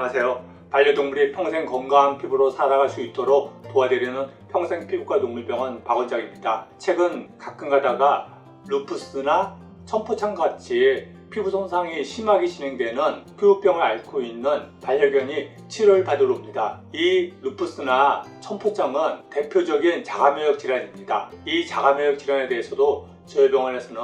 안녕하세요. 반려동물이 평생 건강한 피부로 살아갈 수 있도록 도와드리는 평생피부과 동물병원 박원장입니다. 최근 가끔 가다가 루푸스나 천포창같이 피부 손상이 심하게 진행되는 피부병을 앓고 있는 반려견이 치료를 받으러 옵니다. 이 루푸스나 천포창은 대표적인 자가면역 질환입니다. 이 자가면역 질환에 대해서도 저희 병원에서는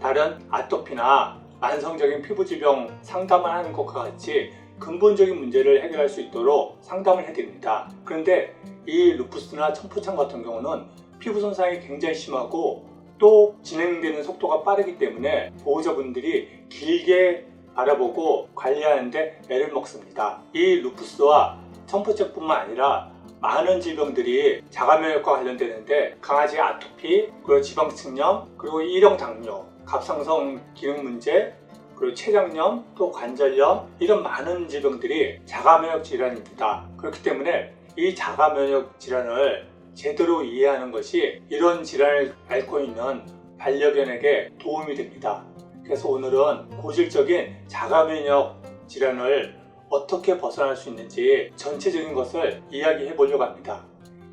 다른 아토피나 만성적인 피부질병 상담을 하는 것과 같이 근본적인 문제를 해결할 수 있도록 상담을 해드립니다. 그런데 이 루푸스나 천포창 같은 경우는 피부 손상이 굉장히 심하고 또 진행되는 속도가 빠르기 때문에 보호자분들이 길게 바라보고 관리하는데 애를 먹습니다. 이 루푸스와 천포창뿐만 아니라 많은 질병들이 자가면역과 관련되는데 강아지 아토피, 그리고 지방층염, 그리고 일형 당뇨, 갑상선 기능 문제, 그리고 췌장염, 또 관절염, 이런 많은 질병들이 자가면역 질환입니다. 그렇기 때문에 이 자가면역 질환을 제대로 이해하는 것이 이런 질환을 앓고 있는 반려견에게 도움이 됩니다. 그래서 오늘은 고질적인 자가면역 질환을 어떻게 벗어날 수 있는지 전체적인 것을 이야기해 보려고 합니다.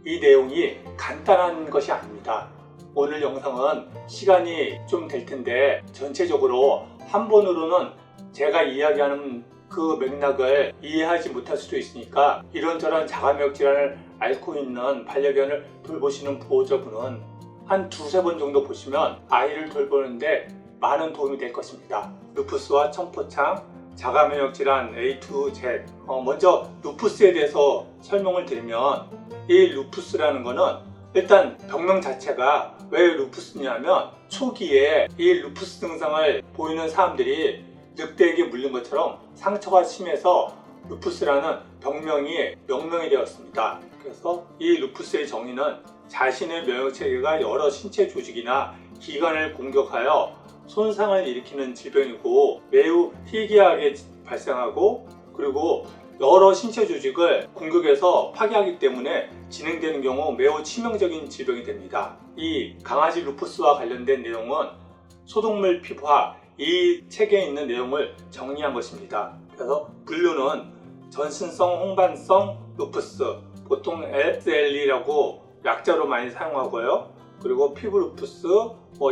이 내용이 간단한 것이 아닙니다. 오늘 영상은 시간이 좀 될 텐데 전체적으로 한 번으로는 제가 이야기하는 그 맥락을 이해하지 못할 수도 있으니까 이런저런 자가면역 질환을 앓고 있는 반려견을 돌보시는 보호자분은 한 두세 번 정도 보시면 아이를 돌보는데 많은 도움이 될 것입니다. 루푸스와 천포창, 자가면역 질환 A to Z. 먼저 루푸스에 대해서 설명을 드리면 이 루푸스라는 거는 일단 병명 자체가 왜 루푸스냐면 초기에 이 루푸스 증상을 보이는 사람들이 늑대에게 물린 것처럼 상처가 심해서 루푸스라는 병명이 명명이 되었습니다. 그래서 이 루푸스의 정의는 자신의 면역체계가 여러 신체 조직이나 기관을 공격하여 손상을 일으키는 질병이고 매우 희귀하게 발생하고 그리고 여러 신체 조직을 공격해서 파괴하기 때문에 진행되는 경우 매우 치명적인 질병이 됩니다. 이 강아지 루푸스와 관련된 내용은 소동물 피부학 이 책에 있는 내용을 정리한 것입니다. 그래서 분류는 전신성 홍반성 루푸스, 보통 SLE라고 약자로 많이 사용하고요. 그리고 피부 루푸스,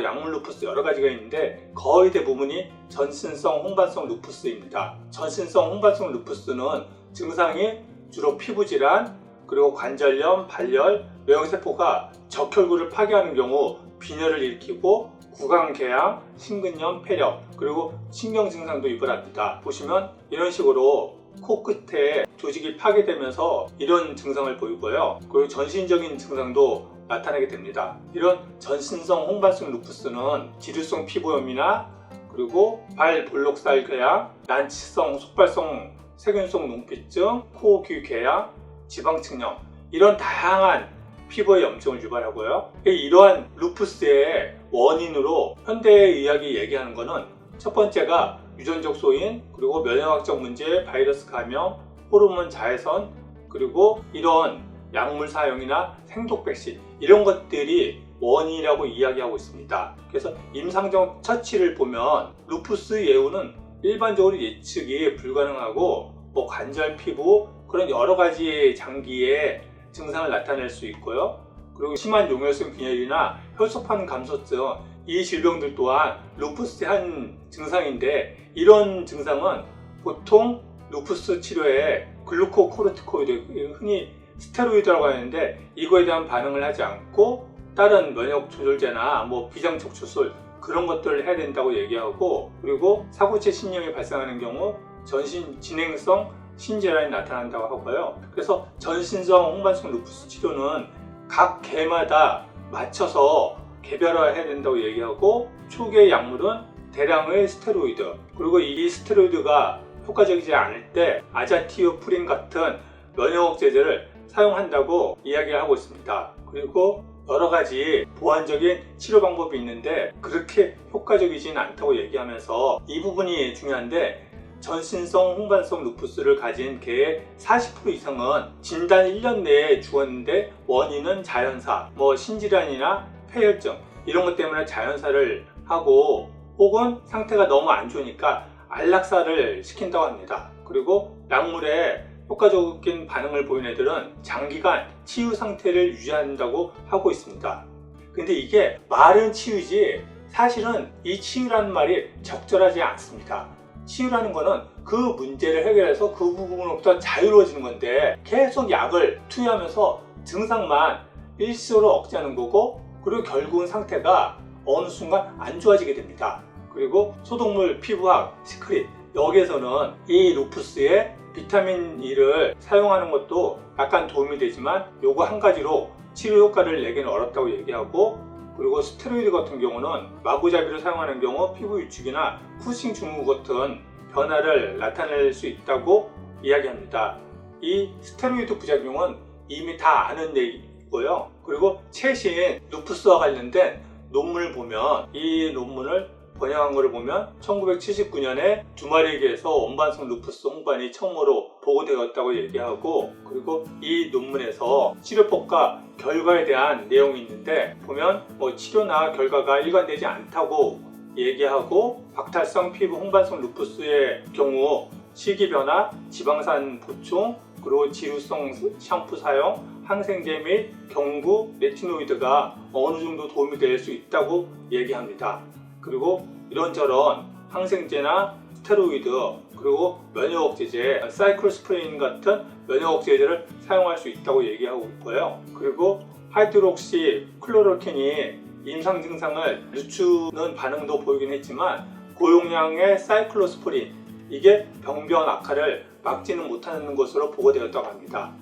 약물 루푸스 여러 가지가 있는데 거의 대부분이 전신성 홍반성 루푸스입니다. 전신성 홍반성 루푸스는 증상이 주로 피부 질환, 그리고 관절염, 발열, 면역세포가 적혈구를 파괴하는 경우 빈혈을 일으키고 구강궤양, 심근염, 폐렴, 그리고 신경 증상도 유발합니다. 보시면 이런 식으로 코끝에 조직이 파괴되면서 이런 증상을 보이고요. 그리고 전신적인 증상도 나타나게 됩니다. 이런 전신성 홍반성 루푸스는 지루성 피부염이나 그리고 발 볼록살 궤양, 난치성 속발성 세균성 농피증, 코, 귀 궤양, 지방층염 이런 다양한 피부의 염증을 유발하고요. 이러한 루푸스의 원인으로 현대의학이 얘기하는 것은 첫 번째가 유전적 소인, 그리고 면역학적 문제, 바이러스 감염, 호르몬 자외선, 그리고 이런 약물 사용이나 생독 백신 이런 것들이 원인이라고 이야기하고 있습니다. 그래서 임상적 처치를 보면 루푸스 예후는 일반적으로 예측이 불가능하고 관절 피부 그런 여러 가지 장기의 증상을 나타낼 수 있고요. 그리고 심한 용혈성 빈혈이나 혈소판 감소증 이 질병들 또한 루푸스의 한 증상인데 이런 증상은 보통 루푸스 치료에 글루코코르티코이드 흔히 스테로이드라고 하는데 이거에 대한 반응을 하지 않고 다른 면역 조절제나 비장척추술 그런 것들을 해야 된다고 얘기하고 그리고 사고체 신염이 발생하는 경우 전신 진행성 신질환이 나타난다고 하고요. 그래서 전신성 홍반성 루푸스 치료는 각 개마다 맞춰서 개별화해야 된다고 얘기하고 초기의 약물은 대량의 스테로이드 그리고 이 스테로이드가 효과적이지 않을 때 아자티오프린 같은 면역제제를 사용한다고 이야기를 하고 있습니다. 그리고 여러 가지 보완적인 치료 방법이 있는데 그렇게 효과적이진 않다고 얘기하면서 이 부분이 중요한데 전신성 홍반성 루푸스를 가진 개의 40% 이상은 진단 1년 내에 죽었는데 원인은 자연사, 신질환이나 폐혈증 이런 것 때문에 자연사를 하고 혹은 상태가 너무 안 좋으니까 안락사를 시킨다고 합니다. 그리고 약물에 효과적인 반응을 보이는 애들은 장기간 치유 상태를 유지한다고 하고 있습니다. 근데 이게 말은 치유지 사실은 이 치유라는 말이 적절하지 않습니다. 치유라는 거는 그 문제를 해결해서 그 부분으로부터 자유로워지는 건데 계속 약을 투여하면서 증상만 일시적으로 억제하는 거고, 그리고 결국은 상태가 어느 순간 안 좋아지게 됩니다. 그리고 소독물 피부학 시크릿, 여기에서는 이 루푸스에 비타민 E를 사용하는 것도 약간 도움이 되지만 요거 한 가지로 치료 효과를 내기는 어렵다고 얘기하고, 그리고 스테로이드 같은 경우는 마구잡이로 사용하는 경우 피부 위축이나 쿠싱 증후 같은 변화를 나타낼 수 있다고 이야기합니다. 이 스테로이드 부작용은 이미 다 아는 얘기고요. 그리고 최신 루푸스와 관련된 논문을 보면, 이 논문을 번역한 것을 보면 1979년에 두 마리에 의해서 원반성 루푸스 홍반이 처음으로 보고되었다고 얘기하고, 그리고 이 논문에서 치료법과 결과에 대한 내용이 있는데 보면 치료나 결과가 일관되지 않다고 얘기하고, 박탈성 피부 홍반성 루푸스의 경우 식이 변화, 지방산 보충, 그리고 지루성 샴푸 사용, 항생제 및 경구, 레티노이드가 어느 정도 도움이 될 수 있다고 얘기합니다. 그리고 이런저런 항생제나 스테로이드, 그리고 면역억제제, 사이클로스프린 같은 면역억제제를 사용할 수 있다고 얘기하고 있고요. 그리고 하이드록시 클로로킨이 임상 증상을 늦추는 반응도 보이긴 했지만 고용량의 사이클로스프린, 이게 병변 악화를 막지는 못하는 것으로 보고되었다고 합니다.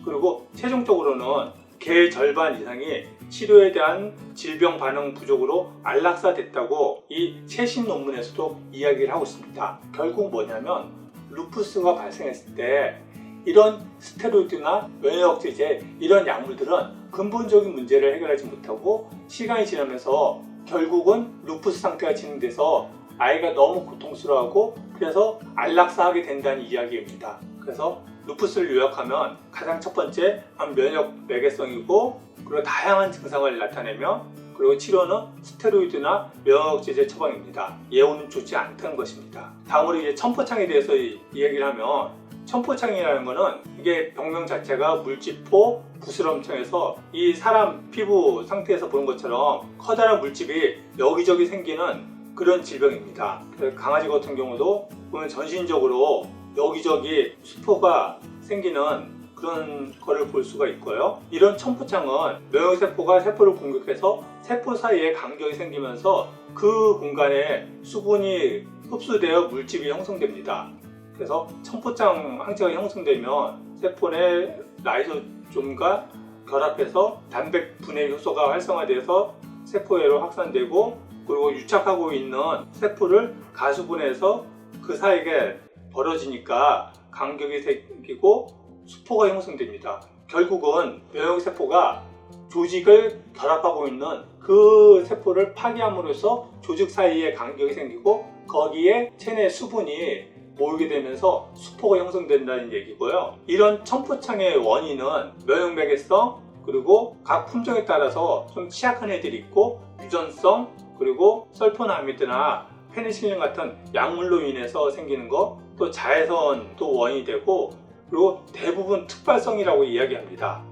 그리고 최종적으로는 개 절반 이상이 치료에 대한 질병 반응 부족으로 안락사됐다고 이 최신 논문에서도 이야기를 하고 있습니다. 결국 뭐냐면 루푸스가 발생했을 때 이런 스테로이드나 면역억제제, 이런 약물들은 근본적인 문제를 해결하지 못하고 시간이 지나면서 결국은 루푸스 상태가 진행돼서 아이가 너무 고통스러워하고 그래서 안락사하게 된다는 이야기입니다. 그래서 루푸스를 요약하면 가장 첫 번째 면역 매개성이고, 그리고 다양한 증상을 나타내며, 그리고 치료는 스테로이드나 면역제제 처방입니다. 예후는 좋지 않다는 것입니다. 다음으로 이제 천포창에 대해서 이야기를 하면, 천포창이라는 것은 이게 병명 자체가 물집포, 부스럼청에서 이 사람 피부 상태에서 보는 것처럼 커다란 물집이 여기저기 생기는 그런 질병입니다. 강아지 같은 경우도 보면 전신적으로 여기저기 수포가 생기는 그런 거를 볼 수가 있고요. 이런 천포창은 면역세포가 세포를 공격해서 세포 사이에 간격이 생기면서 그 공간에 수분이 흡수되어 물집이 형성됩니다. 그래서 천포창 항체가 형성되면 세포 내 라이소좀과 결합해서 단백 분해 효소가 활성화돼서 세포외로 확산되고, 그리고 유착하고 있는 세포를 가수분해해서 그 사이에 벌어지니까 간격이 생기고 수포가 형성됩니다. 결국은 면역세포가 조직을 결합하고 있는 그 세포를 파괴함으로써 조직 사이에 간격이 생기고 거기에 체내 수분이 모이게 되면서 수포가 형성된다는 얘기고요. 이런 천포창의 원인은 면역매개성, 그리고 각 품종에 따라서 좀 취약한 애들이 있고, 유전성, 그리고 설포나미드나 페니실린 같은 약물로 인해서 생기는 거, 또 자외선도 원인이 되고, 그리고 대부분 특발성이라고 이야기합니다.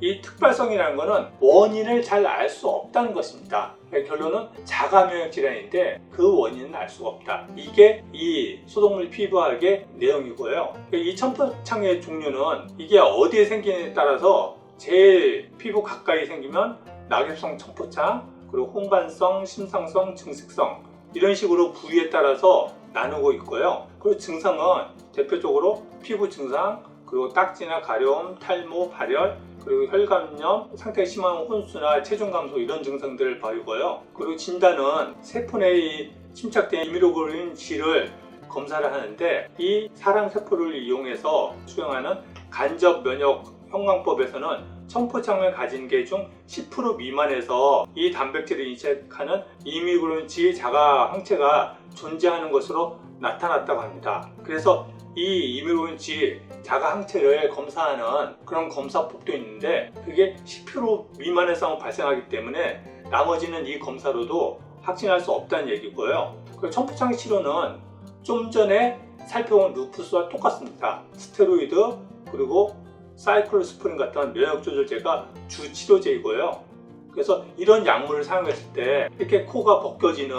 이 특발성이라는 것은 원인을 잘 알 수 없다는 것입니다. 결론은 자가면역 질환인데 그 원인은 알 수가 없다. 이게 이 소독물 피부학의 내용이고요. 이 천포창의 종류는 이게 어디에 생기느냐에 따라서 제일 피부 가까이 생기면 낙엽성 천포창, 그리고 홍반성, 심상성, 증식성, 이런 식으로 부위에 따라서 나누고 있고요. 그리고 증상은 대표적으로 피부 증상, 그리고 딱지나 가려움, 탈모, 발열, 그리고 혈관염, 상태가 심한 혼수나 체중 감소, 이런 증상들을 보이고요. 그리고 진단은 세포 내에 침착된 이뮤노글로빈 G를 검사를 하는데, 이 사람 세포를 이용해서 수행하는 간접 면역 형광법에서는 천포창을 가진 개 중 10% 미만에서 이 단백질을 인식하는 이뮤노글로빈 G 자가 항체가 존재하는 것으로 나타났다고 합니다. 그래서 이 이뮤노글로빈 G 자가 항체를 검사하는 그런 검사법도 있는데, 그게 10% 미만에서 발생하기 때문에 나머지는 이 검사로도 확진할 수 없다는 얘기고요. 천포창 치료는 좀 전에 살펴본 루푸스와 똑같습니다. 스테로이드 그리고 사이클로스프린 같은 면역 조절제가 주 치료제이고요. 그래서 이런 약물을 사용했을 때 이렇게 코가 벗겨지는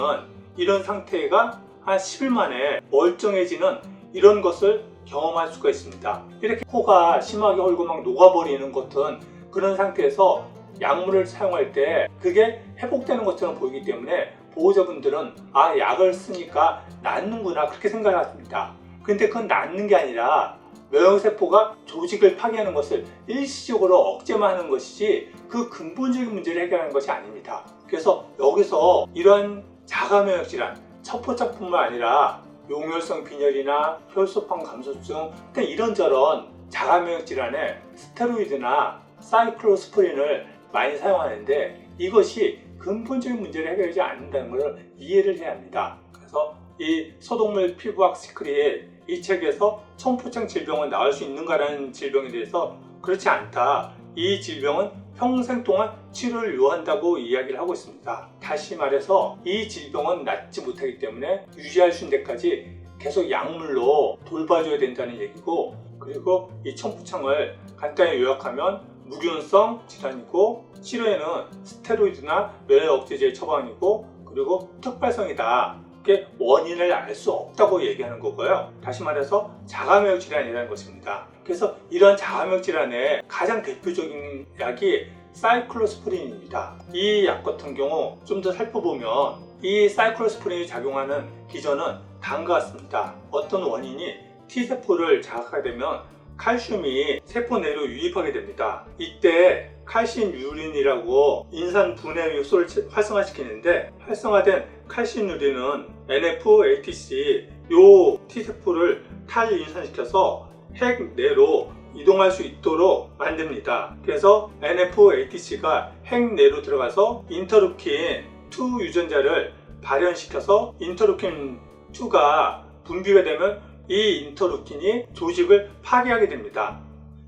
이런 상태가 한 10일 만에 멀쩡해지는 이런 것을 경험할 수가 있습니다. 이렇게 코가 심하게 헐고 막 녹아버리는 것은 그런 상태에서 약물을 사용할 때 그게 회복되는 것처럼 보이기 때문에 보호자분들은 아, 약을 쓰니까 낫는구나 그렇게 생각을 합니다. 근데 그건 낫는 게 아니라 면역세포가 조직을 파괴하는 것을 일시적으로 억제만 하는 것이지 그 근본적인 문제를 해결하는 것이 아닙니다. 그래서 여기서 이러한 자가면역 질환, 첩포착뿐만 아니라 용혈성 빈혈이나 혈소판 감소증 등 이런저런 자가면역 질환에 스테로이드나 사이클로스프린을 많이 사용하는데 이것이 근본적인 문제를 해결하지 않는다는 것을 이해를 해야 합니다. 그래서 이 소독물 피부학 시크릿 이 책에서 첨포창 질병은 나을 수 있는가라는 질병에 대해서 그렇지 않다. 이 질병은 평생 동안 치료를 요한다고 이야기를 하고 있습니다. 다시 말해서 이 질병은 낫지 못하기 때문에 유지할 수 있는 데까지 계속 약물로 돌봐줘야 된다는 얘기고, 그리고 이 첨포창을 간단히 요약하면 무균성 질환이고 치료에는 스테로이드나 면역 억제제의 처방이고 그리고 특발성이다. 이게 원인을 알 수 없다고 얘기하는 거고요. 다시 말해서 자가면역 질환이라는 것입니다. 그래서 이런 자가면역 질환의 가장 대표적인 약이 사이클로스프린입니다. 이 약 같은 경우 좀 더 살펴보면 이 사이클로스프린이 작용하는 기전은 다음과 같습니다. 어떤 원인이 T세포를 자극하게 되면 칼슘이 세포 내로 유입하게 됩니다. 이때 칼슘유린이라고 인산 분해 요소를 활성화시키는데 활성화된 칼슘유린은 NF-ATC 요 T세포를 탈인산시켜서 핵 내로 이동할 수 있도록 만듭니다. 그래서 NF-ATC가 핵 내로 들어가서 인터루킨2 유전자를 발현시켜서 인터루킨2가 분비가 되면 이 인터루킨이 조직을 파괴하게 됩니다.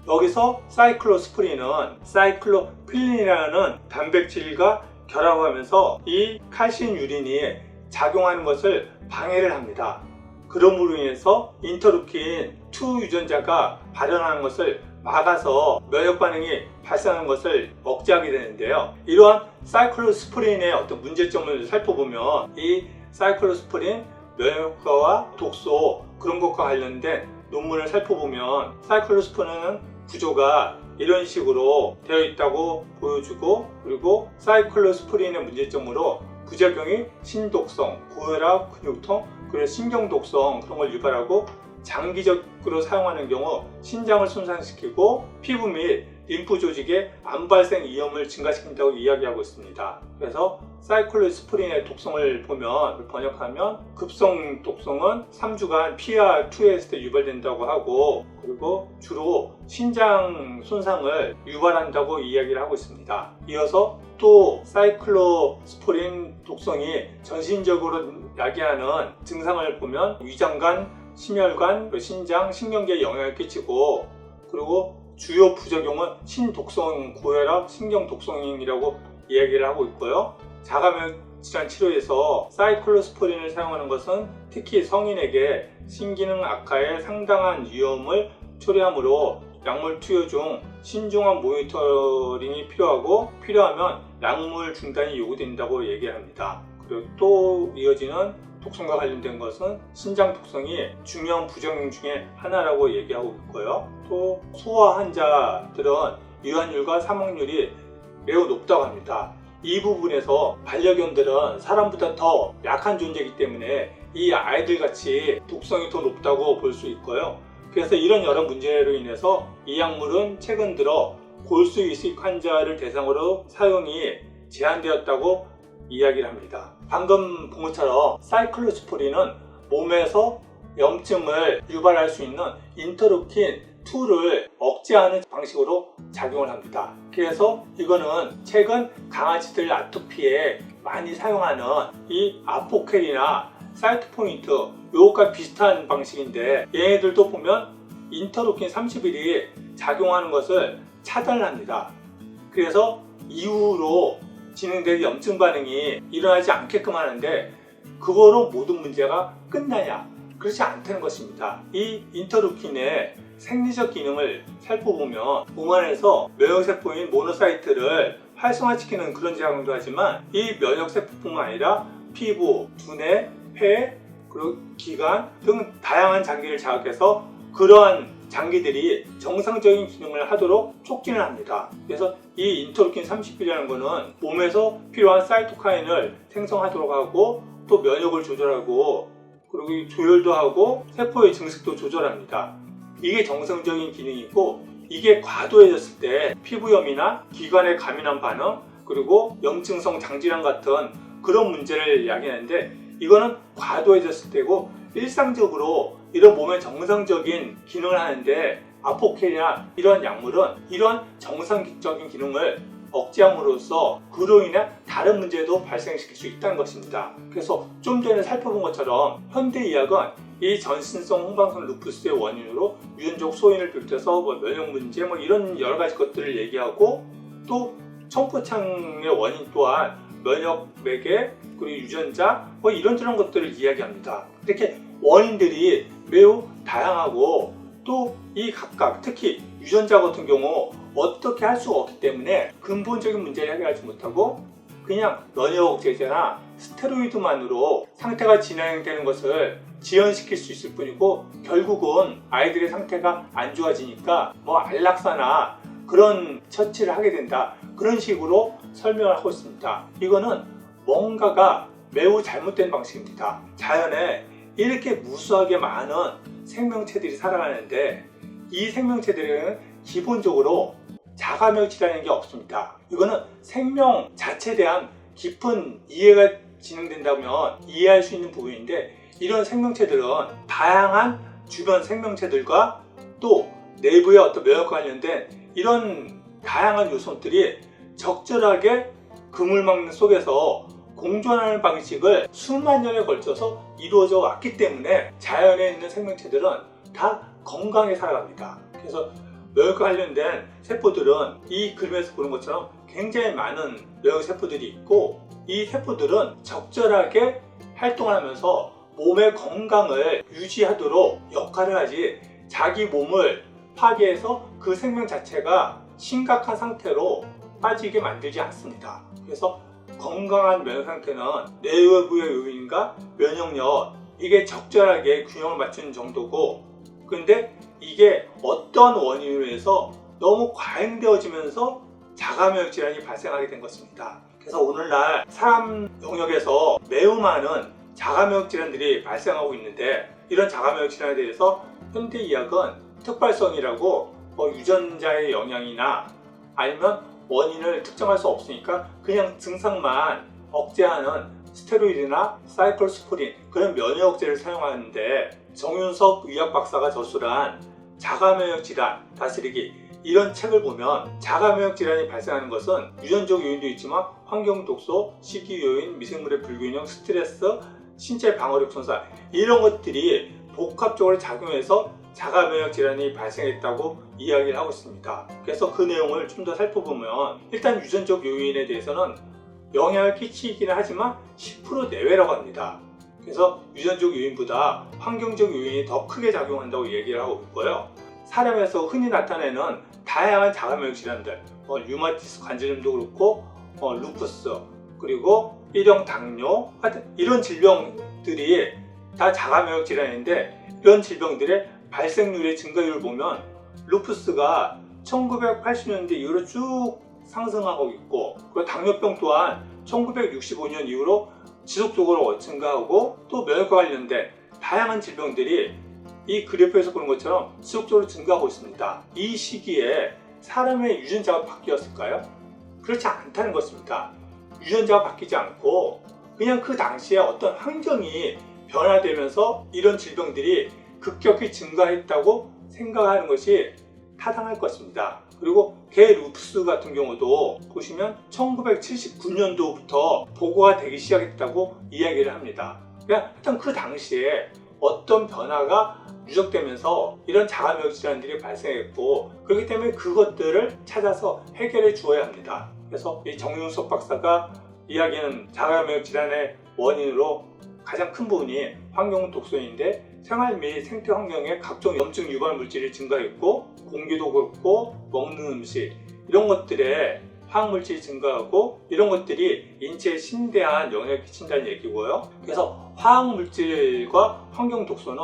여기서 사이클로스프린은 사이클로필린이라는 단백질과 결합하면서 이 칼슘유린이 작용하는 것을 방해를 합니다. 그러므로 인해서 인터루킨2 유전자가 발현하는 것을 막아서 면역 반응이 발생하는 것을 억제하게 되는데요. 이러한 사이클로스프린의 어떤 문제점을 살펴보면 이 사이클로스프린 면역효과와 독소 그런 것과 관련된 논문을 살펴보면 사이클로스프린은 구조가 이런 식으로 되어 있다고 보여주고, 그리고 사이클로스프린의 문제점으로 부작용이 신독성, 고혈압, 근육통, 그리고 신경독성 그런 걸 유발하고 장기적으로 사용하는 경우 신장을 손상시키고 피부 및 림프 조직의 암 발생 위험을 증가시킨다고 이야기하고 있습니다. 그래서 사이클로스프린의 독성을 보면 번역하면 급성 독성은 3주간 PRII에 했을 때 유발된다고 하고, 그리고 주로 신장 손상을 유발한다고 이야기를 하고 있습니다. 이어서 또 사이클로스프린 독성이 전신적으로 야기하는 증상을 보면 위장관, 심혈관, 신장, 신경계에 영향을 끼치고, 그리고 주요 부작용은 신독성 고혈압, 신경독성이라고 이야기를 하고 있고요. 자가면역 질환 치료에서 사이클로스프린을 사용하는 것은 특히 성인에게 신기능 악화에 상당한 위험을 초래하므로 약물 투여 중 신중한 모니터링이 필요하고 필요하면 약물 중단이 요구된다고 얘기합니다. 그리고 또 이어지는 독성과 관련된 것은 신장 독성이 중요한 부작용 중에 하나라고 얘기하고 있고요. 또 소아 환자들은 유환율과 사망률이 매우 높다고 합니다. 이 부분에서 반려견들은 사람보다 더 약한 존재이기 때문에 이 아이들 같이 독성이 더 높다고 볼 수 있고요. 그래서 이런 여러 문제로 인해서 이 약물은 최근 들어 골수 이식 환자를 대상으로 사용이 제한되었다고 이야기를 합니다. 방금 본 것처럼 사이클로스프린은 몸에서 염증을 유발할 수 있는 인터루킨2를 억제하는 방식으로 작용을 합니다. 그래서 이거는 최근 강아지들 아토피에 많이 사용하는 이 아포켈이나 사이트포인트 요것과 비슷한 방식인데, 얘네들도 보면 인터루킨 31이 작용하는 것을 차단합니다. 그래서 이후로 진행된 염증 반응이 일어나지 않게끔 하는데, 그거로 모든 문제가 끝나냐? 그렇지 않다는 것입니다. 이 인터루킨의 생리적 기능을 살펴보면 몸 안에서 면역세포인 모노사이트를 활성화시키는 그런 작용도 하지만 이 면역세포뿐만 아니라 피부, 두뇌, 폐, 그리고 기관 등 다양한 장기를 자극해서 그러한 장기들이 정상적인 기능을 하도록 촉진을 합니다. 그래서 이 인터루킨 31이라는 것은 몸에서 필요한 사이토카인을 생성하도록 하고 또 면역을 조절하고 그리고 조혈도 하고 세포의 증식도 조절합니다. 이게 정상적인 기능이고 이게 과도해졌을 때 피부염이나 기관에 가민한 반응 그리고 염증성 장질환 같은 그런 문제를 야기하는데 이거는 과도해졌을 때고 일상적으로 이런 몸의 정상적인 기능을 하는데 아포켈이나 이런 약물은 이런 정상적인 기능을 억제함으로써 그로 인해 다른 문제도 발생시킬 수 있다는 것입니다. 그래서 좀 전에 살펴본 것처럼 현대의학은 이 전신성 홍방성 루푸스의 원인으로 유전적 소인을 비롯해서 면역 문제 이런 여러 가지 것들을 얘기하고 또 청포창의 원인 또한 면역 매개 그리고 유전자 이런저런 것들을 이야기합니다. 이렇게 원인들이 매우 다양하고 또 이 각각 특히 유전자 같은 경우 어떻게 할 수가 없기 때문에 근본적인 문제를 해결하지 못하고 그냥 면역 억제제나 스테로이드만으로 상태가 진행되는 것을 지연시킬 수 있을 뿐이고 결국은 아이들의 상태가 안 좋아지니까 안락사나 그런 처치를 하게 된다 그런 식으로 설명을 하고 있습니다. 이거는 뭔가가 매우 잘못된 방식입니다. 자연에 이렇게 무수하게 많은 생명체들이 살아가는데 이 생명체들은 기본적으로 자가면역 질환이라는 게 없습니다. 이거는 생명 자체에 대한 깊은 이해가 진행된다면 이해할 수 있는 부분인데 이런 생명체들은 다양한 주변 생명체들과 또 내부의 어떤 면역과 관련된 이런 다양한 요소들이 적절하게 그물망 속에서 공존하는 방식을 수만 년에 걸쳐서 이루어져 왔기 때문에 자연에 있는 생명체들은 다 건강히 살아갑니다. 그래서 면역과 관련된 세포들은 이 그림에서 보는 것처럼 굉장히 많은 면역세포들이 있고 이 세포들은 적절하게 활동을 하면서 몸의 건강을 유지하도록 역할을 하지 자기 몸을 파괴해서 그 생명 자체가 심각한 상태로 빠지게 만들지 않습니다. 그래서 건강한 면역 상태는 내외부의 요인과 면역력 이게 적절하게 균형을 맞추는 정도고 근데 이게 어떤 원인으로 해서 너무 과잉되어지면서 자가면역 질환이 발생하게 된 것입니다. 그래서 오늘날 사람 영역에서 매우 많은 자가면역 질환들이 발생하고 있는데 이런 자가면역 질환에 대해서 현대의학은 특발성이라고 유전자의 영향이나 아니면 원인을 특정할 수 없으니까 그냥 증상만 억제하는 스테로이드나 사이클로스포린 그런 면역 억제를 사용하는데 정윤석 의학 박사가 저술한 자가면역 질환 다스리기 이런 책을 보면 자가면역 질환이 발생하는 것은 유전적 요인도 있지만 환경 독소, 식이 요인, 미생물의 불균형, 스트레스, 신체 방어력 손상 이런 것들이 복합적으로 작용해서 자가면역 질환이 발생했다고 이야기를 하고 있습니다. 그래서 그 내용을 좀 더 살펴보면 일단 유전적 요인에 대해서는 영향을 끼치기는 하지만 10% 내외라고 합니다. 그래서 유전적 요인보다 환경적 요인이 더 크게 작용한다고 얘기를 하고 있고요. 사람에서 흔히 나타내는 다양한 자가면역 질환들 류마티스 관절염도 그렇고 루푸스 그리고 1형 당뇨 같은 이런 질병들이 다 자가면역 질환인데 이런 질병들의 발생률의 증가율을 보면 루푸스가 1980년대 이후로 쭉 상승하고 있고 그리고 당뇨병 또한 1965년 이후로 지속적으로 증가하고 또 면역과 관련된 다양한 질병들이 이 그래프에서 보는 것처럼 지속적으로 증가하고 있습니다. 이 시기에 사람의 유전자가 바뀌었을까요? 그렇지 않다는 것입니다. 유전자가 바뀌지 않고 그냥 그 당시에 어떤 환경이 변화되면서 이런 질병들이 급격히 증가했다고 생각하는 것이 타당할 것입니다. 그리고 개 루푸스 같은 경우도 보시면 1979년도부터 보고가 되기 시작했다고 이야기를 합니다. 그러니까 일단 그 당시에 어떤 변화가 누적되면서 이런 자가면역 질환들이 발생했고 그렇기 때문에 그것들을 찾아서 해결해 주어야 합니다. 그래서 이 정윤석 박사가 이야기하는 자가면역 질환의 원인으로 가장 큰 부분이 환경 독소인데 생활 및 생태 환경에 각종 염증 유발 물질이 증가했고 공기도 그렇고 먹는 음식 이런 것들에 화학물질이 증가하고 이런 것들이 인체에 심대한 영향을 끼친다는 얘기고요. 그래서 화학물질과 환경 독소는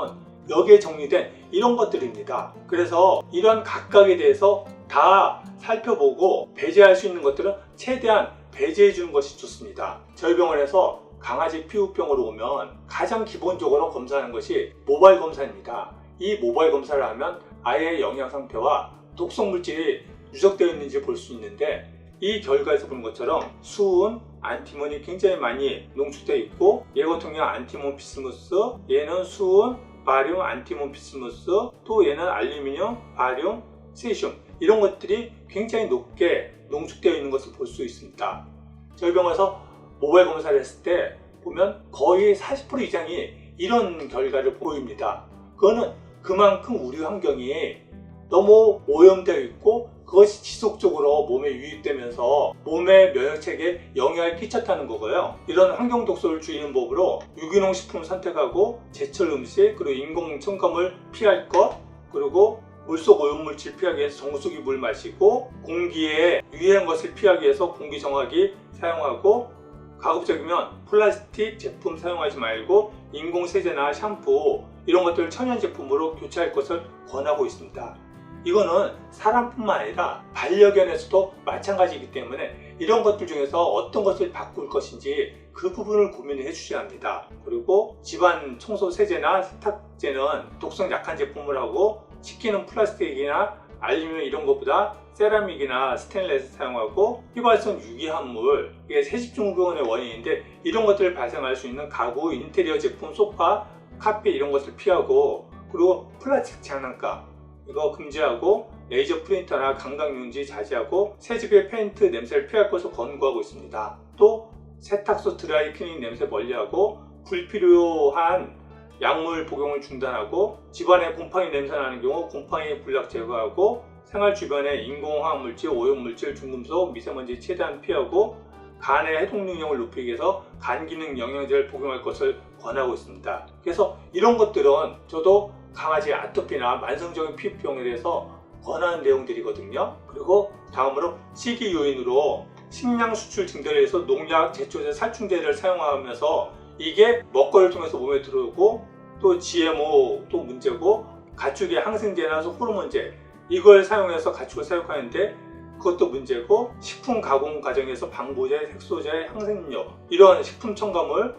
여기에 정리된 이런 것들입니다. 그래서 이런 각각에 대해서 다 살펴보고 배제할 수 있는 것들은 최대한 배제해 주는 것이 좋습니다. 저희 병원에서 강아지 피부병으로 오면 가장 기본적으로 검사하는 것이 모발 검사입니다. 이 모발 검사를 하면 아이의 영양 상태와 독성 물질이 누적되어 있는지 볼 수 있는데 이 결과에서 보는 것처럼 수은, 안티몬이 굉장히 많이 농축되어 있고 얘 같은 경우 안티몬 비스무스, 얘는 수은, 바륨, 안티몬 비스무스, 또 얘는 알루미늄, 바륨, 세슘 이런 것들이 굉장히 높게 농축되어 있는 것을 볼 수 있습니다. 저희 병원에서 모발 검사를 했을 때 보면 거의 40% 이상이 이런 결과를 보입니다. 그거는 그만큼 우리 환경이 너무 오염되어 있고 그것이 지속적으로 몸에 유입되면서 몸의 면역체계에 영향을 끼쳤다는 거고요. 이런 환경 독소를 줄이는 법으로 유기농 식품을 선택하고 제철 음식 그리고 인공 첨가물 피할 것 그리고 물속 오염물질 피하기 위해서 정수기 물 마시고 공기에 유해한 것을 피하기 위해서 공기정화기 사용하고 가급적이면 플라스틱 제품 사용하지 말고 인공세제나 샴푸 이런 것들을 천연 제품으로 교체할 것을 권하고 있습니다. 이거는 사람뿐만 아니라 반려견에서도 마찬가지이기 때문에 이런 것들 중에서 어떤 것을 바꿀 것인지 그 부분을 고민을 해주셔야 합니다. 그리고 집안 청소 세제나 세탁제는 독성 약한 제품을 하고 식기는 플라스틱이나 알루미늄 이런 것보다 세라믹이나 스테인레스 사용하고 휘발성 유기합물 이게 세집중후군의 원인인데 이런 것들을 발생할 수 있는 가구, 인테리어 제품, 소파, 카펫 이런 것을 피하고 그리고 플라스틱 장난감 이거 금지하고 레이저 프린터나 강강용지 자제하고 새집의 페인트 냄새를 피할 것을 권고하고 있습니다. 또 세탁소 드라이 클리닝 냄새 멀리하고 불필요한 약물 복용을 중단하고 집안에 곰팡이 냄새 나는 경우 곰팡이 불락 제거하고 생활 주변에 인공화학물질, 오염물질, 중금속, 미세먼지 최대한 피하고 간의 해독 능력을 높이기 위해서 간 기능 영양제를 복용할 것을 권하고 있습니다. 그래서 이런 것들은 저도 강아지 아토피나 만성적인 피부병에 대해서 권하는 내용들이거든요. 그리고 다음으로 시기 요인으로 식량 수출 증대를 위해서 농약, 제초제, 살충제를 사용하면서 이게 먹거리를 통해서 몸에 들어오고 또 GMO도 문제고 가축의 항생제나 호르몬제 이걸 사용해서 가축을 사육하는데 그것도 문제고 식품 가공 과정에서 방부제, 색소제, 향신료 이런 식품 첨가물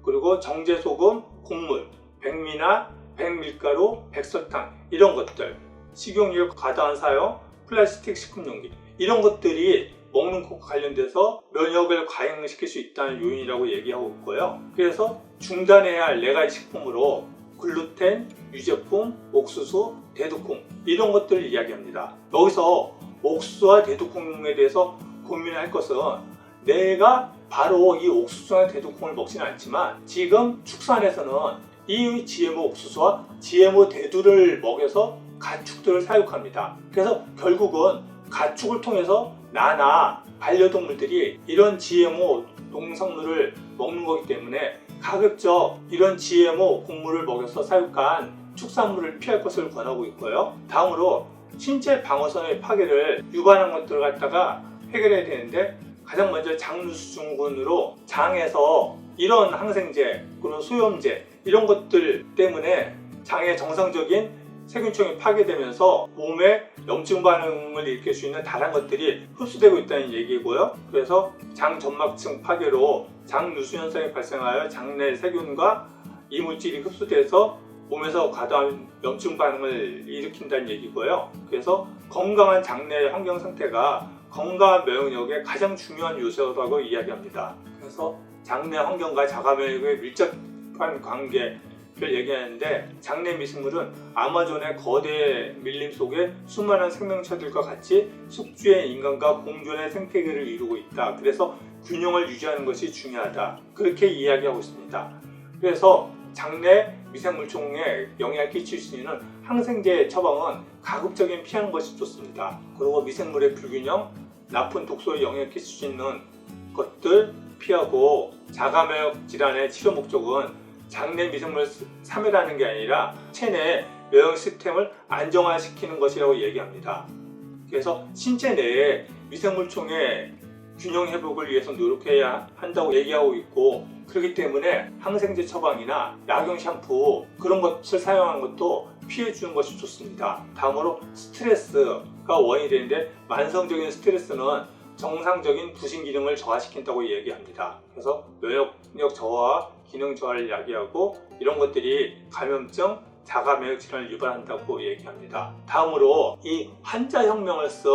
그리고 정제소금, 곡물, 백미나 백밀가루, 백설탕 이런 것들 식용유 과다한 사용, 플라스틱 식품용기 이런 것들이 먹는 것과 관련돼서 면역을 과잉시킬 수 있다는 요인이라고 얘기하고 있고요. 그래서 중단해야 할 4가지 식품으로 글루텐, 유제품, 옥수수, 대두콩 이런 것들을 이야기합니다. 여기서 옥수수와 대두콩에 대해서 고민할 것은 내가 바로 이 옥수수나 대두콩을 먹지는 않지만 지금 축산에서는 이 GMO 옥수수와 GMO 대두를 먹여서 가축들을 사육합니다. 그래서 결국은 가축을 통해서 나나 반려동물들이 이런 GMO 농산물을 먹는 거기 때문에 가급적 이런 GMO 곡물을 먹여서 사육한 축산물을 피할 것을 권하고 있고요. 다음으로 신체 방어선의 파괴를 유발하는 것들을 갖다가 해결해야 되는데 가장 먼저 장누수증후군으로 장에서 이런 항생제 그리고 수염제 이런 것들 때문에 장의 정상적인 세균총이 파괴되면서 몸에 염증 반응을 일으킬 수 있는 다른 것들이 흡수되고 있다는 얘기고요. 그래서 장 점막층 파괴로 장 누수 현상이 발생하여 장내 세균과 이물질이 흡수돼서 몸에서 과다한 염증 반응을 일으킨다는 얘기고요. 그래서 건강한 장내 환경 상태가 건강한 면역력의 가장 중요한 요소라고 이야기합니다. 그래서 장내 환경과 자가 면역의 밀접한 관계를 얘기하는데 장내 미생물은 아마존의 거대 밀림 속에 수많은 생명체들과 같이 숙주의 인간과 공존의 생태계를 이루고 있다. 그래서 균형을 유지하는 것이 중요하다. 그렇게 이야기하고 있습니다. 그래서 장내 미생물종에 영향을 끼칠 수 있는 항생제 처방은 가급적인 피하는 것이 좋습니다. 그리고 미생물의 불균형, 나쁜 독소에 영향을 끼칠 수 있는 것들 피하고 자가면역 질환의 치료 목적은 장내 미생물을 사멸하는 게 아니라 체내 면역 시스템을 안정화시키는 것이라고 얘기합니다. 그래서 신체 내에 미생물총의 균형 회복을 위해서 노력해야 한다고 얘기하고 있고, 그렇기 때문에 항생제 처방이나 약용 샴푸 그런 것을 사용하는 것도 피해 주는 것이 좋습니다. 다음으로 스트레스가 원인이 되는데, 만성적인 스트레스는 정상적인 부신 기능을 저하시킨다고 얘기합니다. 그래서 면역력 저하, 기능 저하를 야기하고 이런 것들이 감염증, 자가 면역 질환을 유발한다고 얘기합니다. 다음으로 이 환자혁명을 쓴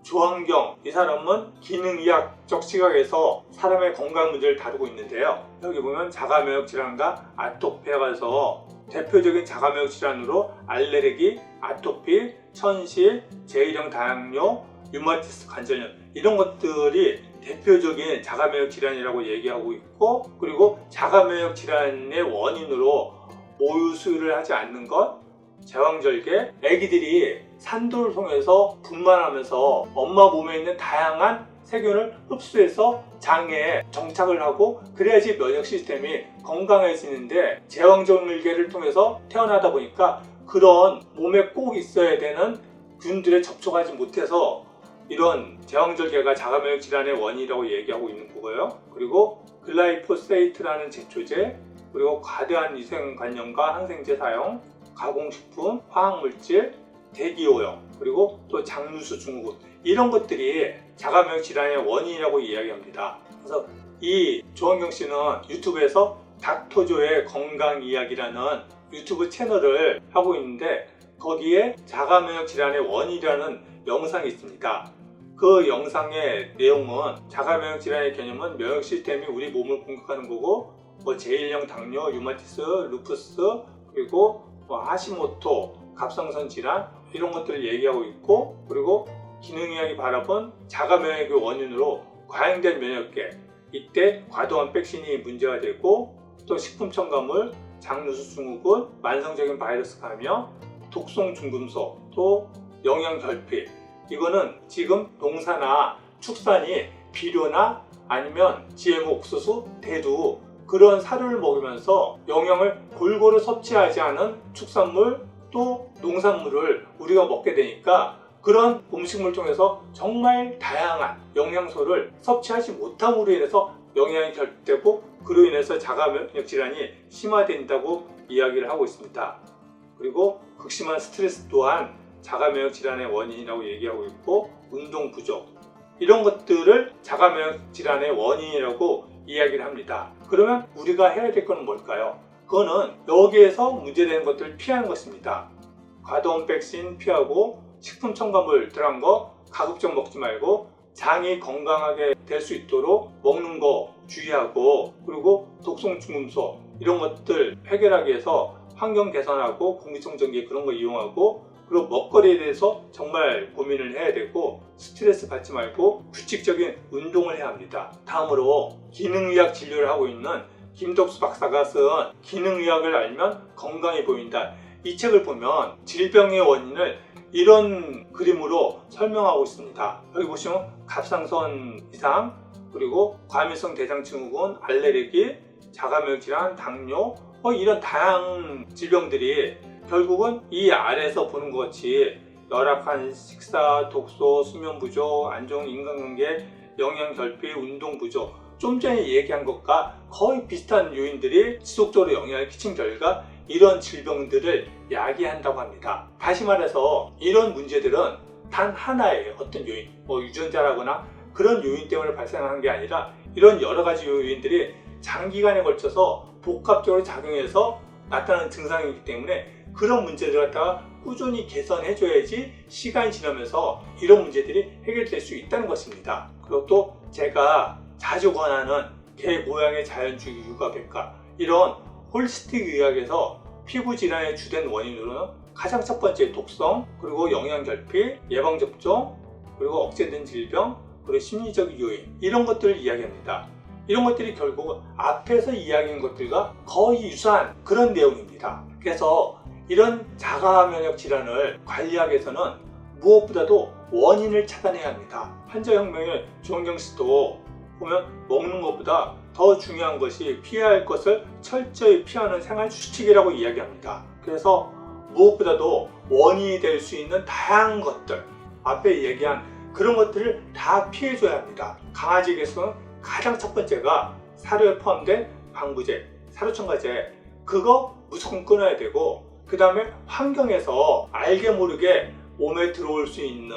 조한경, 이 사람은 기능의학적 시각에서 사람의 건강 문제를 다루고 있는데요. 여기 보면 자가 면역 질환과 아토피아가서 대표적인 자가 면역 질환으로 알레르기, 아토피, 천식, 제1형 당뇨, 류마티스 관절염 이런 것들이 대표적인 자가 면역 질환이라고 얘기하고 있고, 그리고 자가 면역 질환의 원인으로 모유 수유를 하지 않는 것, 제왕절개, 아기들이 산도를 통해서 분만하면서 엄마 몸에 있는 다양한 세균을 흡수해서 장에 정착을 하고 그래야지 면역 시스템이 건강해지는데, 제왕절개를 통해서 태어나다 보니까 그런 몸에 꼭 있어야 되는 균들에 접촉하지 못해서 이런 제왕절개가 자가 면역 질환의 원인이라고 얘기하고 있는 거고요. 그리고 글라이포세이트라는 제초제, 그리고 과다한 위생관념과 항생제 사용, 가공식품, 화학물질, 대기오염, 그리고 또 장누수 증후군 이런 것들이 자가 면역 질환의 원인이라고 이야기합니다. 그래서 이 조한경 씨는 유튜브에서 닥터조의 건강 이야기라는 유튜브 채널을 하고 있는데, 거기에 자가 면역 질환의 원인이라는 영상이 있습니다. 그 영상의 내용은 자가 면역 질환의 개념은 면역 시스템이 우리 몸을 공격하는 거고, 제1형 당뇨, 류마티스, 루푸스, 그리고 하시모토, 갑상선 질환 이런 것들을 얘기하고 있고, 그리고 기능의학이 바라본 자가 면역의 원인으로 과잉된 면역계, 이때 과도한 백신이 문제가 되고, 또 식품 첨가물, 장누수 증후군, 만성적인 바이러스 감염, 독성 중금속, 또 영양 결핍, 이거는 지금 농사나 축산이 비료나 아니면 GMO 옥수수, 대두 그런 사료를 먹으면서 영양을 골고루 섭취하지 않은 축산물 또 농산물을 우리가 먹게 되니까 그런 음식물 통해서 정말 다양한 영양소를 섭취하지 못함으로 인해서 영양이 결핍되고, 그로 인해서 자가 면역 질환이 심화된다고 이야기를 하고 있습니다. 그리고 극심한 스트레스 또한 자가 면역 질환의 원인이라고 얘기하고 있고, 운동 부족 이런 것들을 자가 면역 질환의 원인이라고 이야기를 합니다. 그러면 우리가 해야 될 건 뭘까요? 그거는 여기에서 문제되는 것들을 피하는 것입니다. 과도한 백신 피하고, 식품 첨가물 들어간 거 가급적 먹지 말고, 장이 건강하게 될 수 있도록 먹는 거 주의하고, 그리고 독성 중금속 이런 것들 해결하기 위해서 환경 개선하고 공기청정기 그런 거 이용하고, 그리고 먹거리에 대해서 정말 고민을 해야 되고, 스트레스 받지 말고 규칙적인 운동을 해야 합니다. 다음으로 기능의학 진료를 하고 있는 김덕수 박사가 쓴 기능의학을 알면 건강해 보인다, 이 책을 보면 질병의 원인을 이런 그림으로 설명하고 있습니다. 여기 보시면 갑상선 이상, 그리고 과민성 대장증후군, 알레르기, 자가 면역 질환, 당뇨 이런 다양한 질병들이 결국은 이 아래에서 보는 것 같이 열악한 식사, 독소, 수면 부족, 안 좋은 인간관계, 영양 결핍, 운동 부족, 좀 전에 얘기한 것과 거의 비슷한 요인들이 지속적으로 영향을 끼친 결과 이런 질병들을 야기한다고 합니다. 다시 말해서 이런 문제들은 단 하나의 어떤 요인, 유전자라거나 그런 요인 때문에 발생하는 게 아니라 이런 여러 가지 요인들이 장기간에 걸쳐서 복합적으로 작용해서 나타나는 증상이기 때문에 그런 문제들을 갖다가 꾸준히 개선해줘야지 시간이 지나면서 이런 문제들이 해결될 수 있다는 것입니다. 그리고 또 제가 자주 권하는 개 모양의 자연주의 육아백과 이런 홀리스틱 의학에서 피부 질환의 주된 원인으로는 가장 첫 번째 독성, 그리고 영양 결핍, 예방 접종, 그리고 억제된 질병, 그리고 심리적 요인 이런 것들을 이야기합니다. 이런 것들이 결국 앞에서 이야기한 것들과 거의 유사한 그런 내용입니다. 그래서 이런 자가 면역 질환을 관리하기 위해서는 무엇보다도 원인을 차단해야 합니다. 환자혁명의 조한경 씨도 보면 먹는 것보다 더 중요한 것이 피해야 할 것을 철저히 피하는 생활 수칙이라고 이야기합니다. 그래서 무엇보다도 원인이 될 수 있는 다양한 것들, 앞에 얘기한 그런 것들을 다 피해줘야 합니다. 강아지에게서는 가장 첫 번째가 사료에 포함된 방부제, 사료첨가제, 그거 무조건 끊어야 되고, 그 다음에 환경에서 알게 모르게 몸에 들어올 수 있는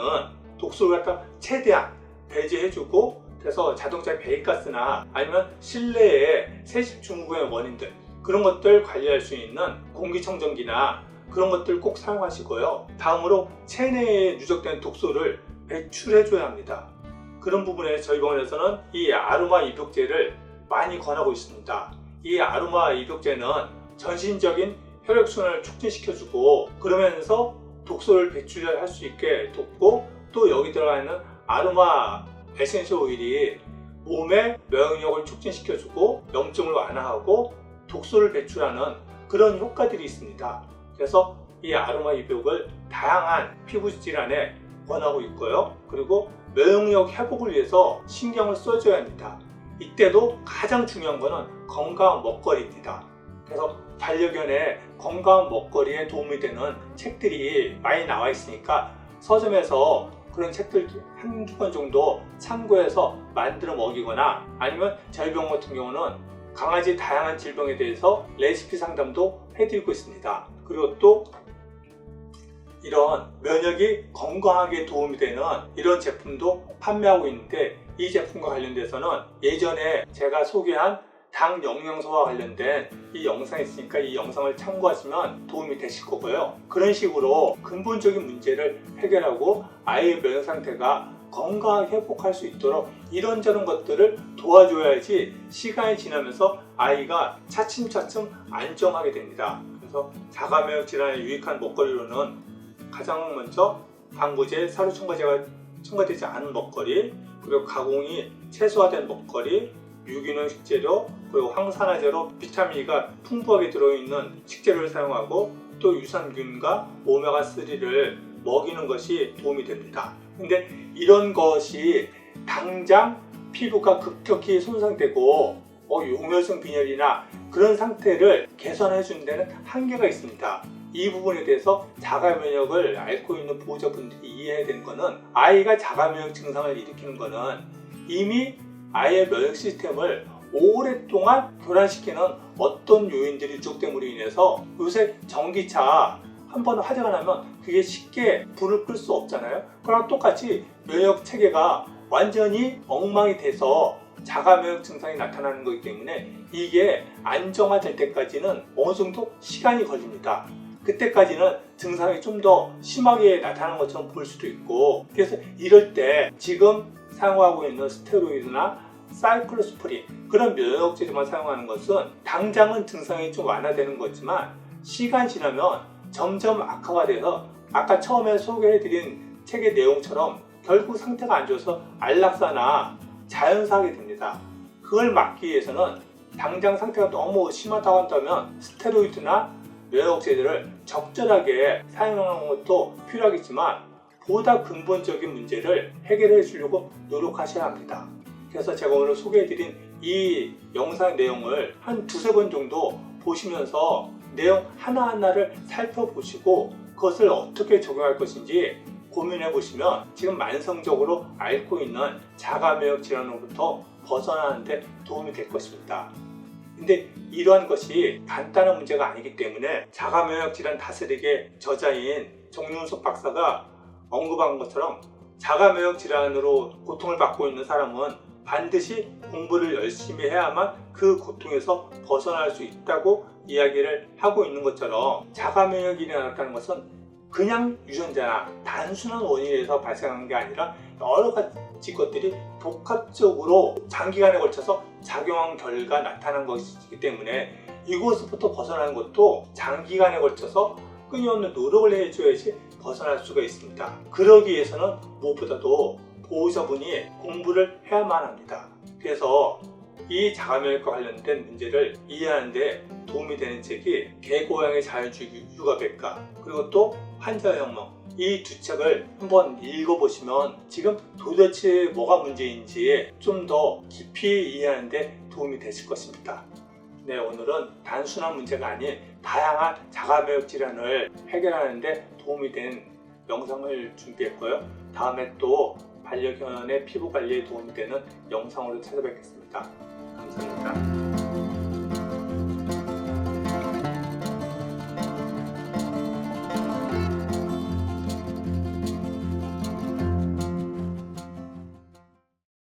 독소를 갖다 최대한 배제해주고, 그래서 자동차 배기가스나 아니면 실내의 세습 증후군의 원인들, 그런 것들 관리할 수 있는 공기청정기나 그런 것들 꼭 사용하시고요. 다음으로 체내에 누적된 독소를 배출해줘야 합니다. 그런 부분에 저희 병원에서는 이 아로마 입욕제를 많이 권하고 있습니다. 이 아로마 입욕제는 전신적인 혈액순환을 촉진시켜주고, 그러면서 독소를 배출할 수 있게 돕고, 또 여기 들어가 있는 아로마 에센셜 오일이 몸의 면역력을 촉진시켜주고 염증을 완화하고 독소를 배출하는 그런 효과들이 있습니다. 그래서 이 아로마 입욕을 다양한 피부 질환에 권하고 있고요. 그리고 면역력 회복을 위해서 신경을 써줘야 합니다. 이때도 가장 중요한 것은 건강한 먹거리입니다. 그래서 반려견의 건강한 먹거리에 도움이 되는 책들이 많이 나와 있으니까 서점에서 그런 책들 한두 권 정도 참고해서 만들어 먹이거나, 아니면 저희 병원 같은 경우는 강아지 다양한 질병에 대해서 레시피 상담도 해드리고 있습니다. 그리고 또 이런 면역이 건강하게 도움이 되는 이런 제품도 판매하고 있는데, 이 제품과 관련돼서는 예전에 제가 소개한 당 영양소와 관련된 이 영상이 있으니까 이 영상을 참고하시면 도움이 되실 거고요. 그런 식으로 근본적인 문제를 해결하고 아이의 면역 상태가 건강하게 회복할 수 있도록 이런저런 것들을 도와줘야지 시간이 지나면서 아이가 차츰차츰 안정하게 됩니다. 그래서 자가면역 질환에 유익한 먹거리로는 가장 먼저 방부제, 사료첨가제가 첨가되지 않은 먹거리, 그리고 가공이 최소화된 먹거리, 유기농 식재료, 그리고 항산화제로 비타민 E가 풍부하게 들어있는 식재료를 사용하고, 또 유산균과 오메가3를 먹이는 것이 도움이 됩니다. 근데 이런 것이 당장 피부가 급격히 손상되고 용혈성 빈혈이나 그런 상태를 개선해 주는 데는 한계가 있습니다. 이 부분에 대해서 자가면역을 앓고 있는 보호자분들이 이해해야 되는 것은, 아이가 자가면역 증상을 일으키는 것은 이미 아이의 면역 시스템을 오랫동안 교란시키는 어떤 요인들이 누적됨으로 인해서, 요새 전기차 한번 화재가 나면 그게 쉽게 불을 끌 수 없잖아요. 그랑 똑같이 면역 체계가 완전히 엉망이 돼서 자가면역 증상이 나타나는 거기 때문에 이게 안정화될 때까지는 어느 정도 시간이 걸립니다. 그때까지는 증상이 좀 더 심하게 나타나는 것처럼 보일 수도 있고, 그래서 이럴 때 지금 사용하고 있는 스테로이드나 사이클로스프린, 그런 면역제만 사용하는 것은 당장은 증상이 좀 완화되는 거지만 시간 지나면 점점 악화가 돼서 아까 처음에 소개해드린 책의 내용처럼 결국 상태가 안 좋아서 안락사나 자연사하게 됩니다. 그걸 막기 위해서는 당장 상태가 너무 심하다고 한다면 스테로이드나 면역제들을 적절하게 사용하는 것도 필요하겠지만, 보다 근본적인 문제를 해결해 주려고 노력하셔야 합니다. 그래서 제가 오늘 소개해드린 이 영상 내용을 한 두세 번 정도 보시면서 내용 하나하나를 살펴보시고 그것을 어떻게 적용할 것인지 고민해 보시면 지금 만성적으로 앓고 있는 자가면역 질환으로부터 벗어나는 데 도움이 될 것입니다. 근데 이러한 것이 간단한 문제가 아니기 때문에 자가면역 질환 다스리기의 저자인 정윤석 박사가 언급한 것처럼, 자가면역 질환으로 고통을 받고 있는 사람은 반드시 공부를 열심히 해야만 그 고통에서 벗어날 수 있다고 이야기를 하고 있는 것처럼, 자가면역이 나타나는 것은 그냥 유전자나 단순한 원인에서 발생한 게 아니라 여러 가지 것들이 복합적으로 장기간에 걸쳐서 작용한 결과 나타난 것이기 때문에 이곳부터 벗어나는 것도 장기간에 걸쳐서 끊임없는 노력을 해줘야지 벗어날 수가 있습니다. 그러기 위해서는 무엇보다도 보호자분이 공부를 해야만 합니다. 그래서 이 자가면역과 관련된 문제를 이해하는 데 도움이 되는 책이 개고양이 자연주의 육아백과, 그리고 또 환자의 혁명, 이 두 책을 한번 읽어보시면 지금 도대체 뭐가 문제인지 좀 더 깊이 이해하는 데 도움이 되실 것입니다. 네, 오늘은 단순한 문제가 아닌 다양한 자가면역 질환을 해결하는 데 도움이 된 영상을 준비했고요. 다음에 또 반려견의 피부 관리에 도움이 되는 영상으로 찾아뵙겠습니다.